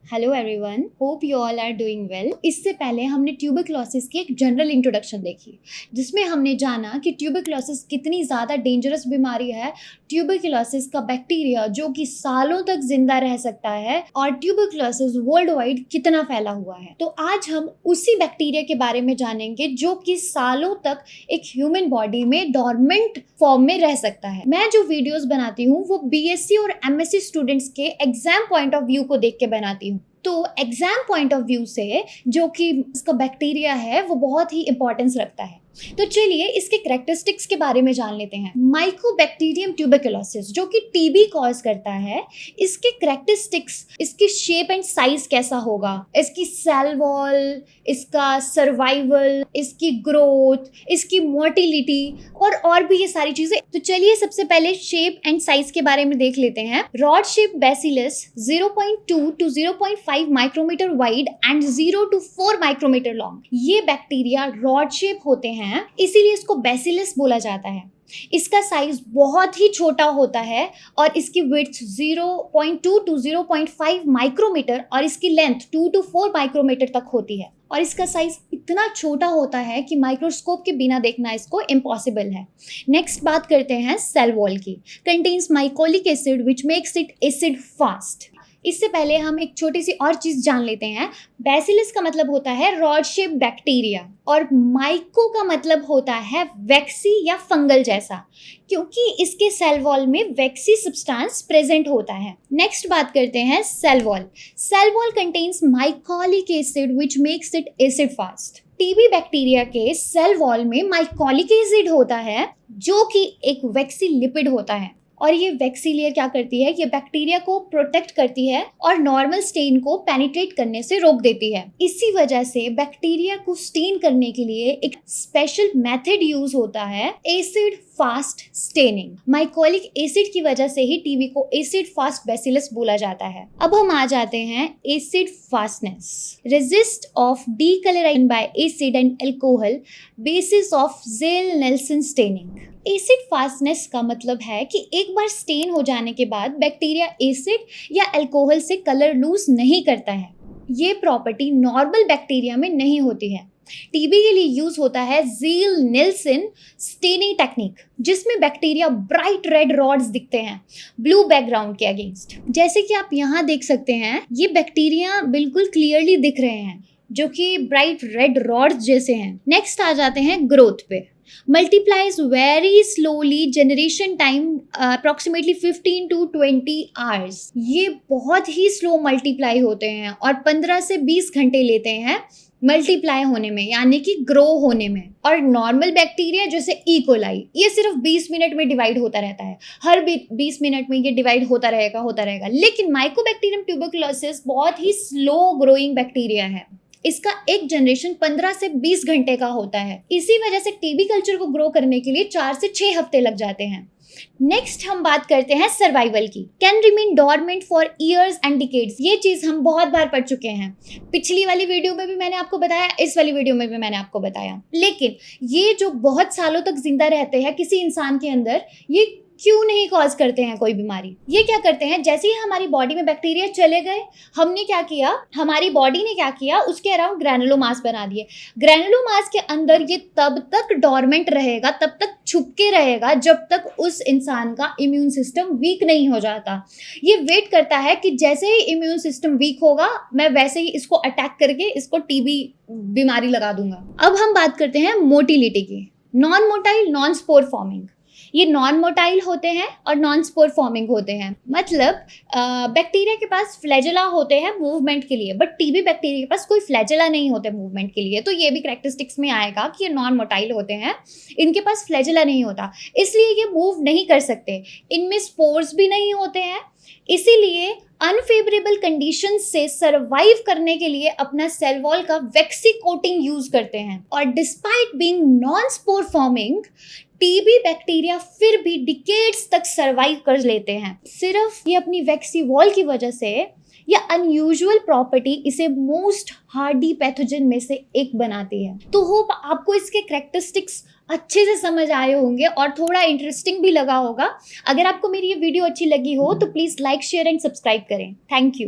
Hello everyone, hope you all are doing well. इससे पहले हमने ट्यूबरक्लोसिस की एक जनरल इंट्रोडक्शन देखी, जिसमें हमने जाना कि ट्यूबरक्लोसिस कितनी ज़्यादा डेंजरस बीमारी है। ट्यूबरक्लोसिस का बैक्टीरिया जो कि सालों तक जिंदा रह सकता है और ट्यूबरक्लोसिस वर्ल्ड वाइड कितना फैला हुआ है। तो आज हम उसी बैक्टीरिया के बारे में जानेंगे जो कि सालों तक एक ह्यूमन बॉडी में डॉर्मेंट फॉर्म में रह सकता है। मैं जो वीडियोस बनाती हूँ वो बीएससी और एमएससी स्टूडेंट्स के एग्जाम पॉइंट ऑफ व्यू को देख के बनाती हूँ। तो एग्जाम पॉइंट ऑफ व्यू से जो कि इसका बैक्टीरिया है वो बहुत ही इंपॉर्टेंस रखता है। तो चलिए इसके कैरेक्टरिस्टिक्स के बारे में जान लेते हैं। माइकोबैक्टीरियम ट्यूबरकुलोसिस जो कि टीबी कॉज करता है, इसके कैरेक्टरिस्टिक्स, इसकी शेप एंड साइज कैसा होगा, इसकी सेल वॉल, इसका सर्वाइवल, इसकी ग्रोथ, इसकी मोटिलिटी और भी ये सारी चीजें। तो चलिए सबसे पहले शेप एंड साइज के बारे में देख लेते हैं। Rod shape bacillus 0.2 to 0.5 micrometre wide and 0 to 4 micrometre long. ये बैक्टीरिया रॉड शेप होते हैं, इसीलिए इसको बैसिलस बोला जाता है। इसका साइज बहुत ही छोटा होता है और इसकी विड्थ 0.2 to 0.5 माइक्रोमीटर और इसकी लेंथ 2 to 4 माइक्रोमीटर तक होती है। और इसका साइज इतना छोटा होता है कि माइक्रोस्कोप के बिना देखना इसको इम्पॉसिबल है। नेक्स्ट बात करते हैं सेल वॉल की। Contains mycolic acid which makes it acid fast. इससे पहले हम एक छोटी सी और चीज जान लेते हैं। बैसिलस का मतलब होता है रॉड शेप बैक्टीरिया और माइको का मतलब होता है वैक्सी या फंगल जैसा, क्योंकि इसके सेल वॉल में वैक्सी सब्सटेंस प्रेजेंट होता है। नेक्स्ट बात करते हैं cell wall. Cell wall contains mycolic acid which makes it acid fast. TB bacteria के सेल वॉल में माइकोलिक एसिड होता है जो कि एक वैक्सी लिपिड होता है और ये वैक्सी लेयर क्या करती है, ये बैक्टीरिया को प्रोटेक्ट करती है और नॉर्मल स्टेन को पेनिट्रेट करने से रोक देती है। इसी वजह से बैक्टीरिया को स्टेन करने के लिए एक स्पेशल मेथड यूज होता है, acid fast staining. Mycolic acid की वजह से ही टीबी को एसिड फास्ट बैसिलस बोला जाता है। अब हम आ जाते हैं acid fastness. Resist of decolourisation bye acid and alcohol basis of gel-Nelson staining. Acid fastness का मतलब है कि एक बार स्टेन हो जाने के बाद बैक्टीरिया एसिड या अल्कोहल से कलर लूज नहीं करता है। ये प्रॉपर्टी नॉर्मल बैक्टीरिया में नहीं होती है। टीबी के लिए यूज होता है ज़ेल-नेल्सन स्टेनिंग टेक्निक, जिसमें बैक्टीरिया ब्राइट रेड रॉड्स दिखते हैं ब्लू बैकग्राउंड के अगेंस्ट। जैसे कि आप यहाँ देख सकते हैं, ये बैक्टीरिया बिल्कुल क्लियरली दिख रहे हैं जो कि ब्राइट रेड रॉड्स जैसे हैं। नेक्स्ट आ जाते हैं ग्रोथ पे। Multiplies very slowly, generation time approximately 15 to 20 hours. ये बहुत ही स्लो मल्टीप्लाई होते हैं और 15 से 20 घंटे लेते हैं मल्टीप्लाई होने में, यानी कि ग्रो होने में। और नॉर्मल बैक्टीरिया जैसे ई कोलाई, ये सिर्फ 20 मिनट में डिवाइड होता रहता है। हर 20 मिनट में ये डिवाइड होता रहेगा। लेकिन माइकोबैक्टीरियम ट्यूबरकुलोसिस बहुत ही स्लो ग्रोइंग बैक्टीरिया है। इसका एक जनरेशन 15 से 20 घंटे का होता है। इसी वजह से टीबी कल्चर को ग्रो करने के लिए 4 से 6 हफ्ते लग जाते हैं। नेक्स्ट हम बात करते हैं सर्वाइवल की। Can remain dormant for years and decades. ये चीज हम बहुत बार पढ़ चुके हैं। पिछली वाली वीडियो में भी मैंने आपको बताया, इस वाली वीडियो में भी मैंने आपको बताया। लेकिन ये जो बहुत सालों तक जिंदा रहते हैं किसी इंसान के अंदर, ये क्यों नहीं कॉज करते हैं कोई बीमारी? ये क्या करते हैं, जैसे ही हमारी बॉडी में बैक्टीरिया चले गए, हमने क्या किया, हमारी बॉडी ने क्या किया, उसके अराउंड ग्रैनुलोमास बना दिए। ग्रैनुलोमास के अंदर ये तब तक डॉर्मेंट रहेगा, तब तक छुप के रहेगा जब तक उस इंसान का इम्यून सिस्टम वीक नहीं हो जाता। ये वेट करता है कि जैसे ही इम्यून सिस्टम वीक होगा, मैं वैसे ही इसको अटैक करके इसको टीबी बीमारी लगा दूंगा। अब हम बात करते हैं मोटिलिटी की। Non motile, non spore forming. ये नॉन मोटाइल होते हैं और नॉन स्पोर फॉर्मिंग होते हैं। मतलब बैक्टीरिया के पास फ्लैजेला होते हैं मूवमेंट के लिए, बट टीबी बैक्टीरिया के पास कोई फ्लैजेला नहीं होते मूवमेंट के लिए। तो ये भी कैरेक्टरिस्टिक्स में आएगा कि ये नॉन मोटाइल होते हैं, इनके पास फ्लैजेला नहीं होता, इसलिए ये मूव नहीं कर सकते। इनमें स्पोर्स भी नहीं होते हैं, इसीलिए अनफेवरेबल कंडीशन से सरवाइव करने के लिए अपना सेल वॉल का वैक्सी कोटिंग यूज करते हैं। और despite being non spore forming, TB bacteria फिर भी डिकेड्स तक सरवाइव कर लेते हैं। सिर्फ ये अपनी वैक्सी वॉल की वजह से या अनयूजुअल प्रॉपर्टी इसे मोस्ट हार्डी पैथोजन में से एक बनाती है। तो होप आपको इसके कैरेक्टरिस्टिक्स अच्छे से समझ आए होंगे और थोड़ा इंटरेस्टिंग भी लगा होगा। अगर आपको मेरी ये वीडियो अच्छी लगी हो तो please like, share and subscribe करें। Thank you.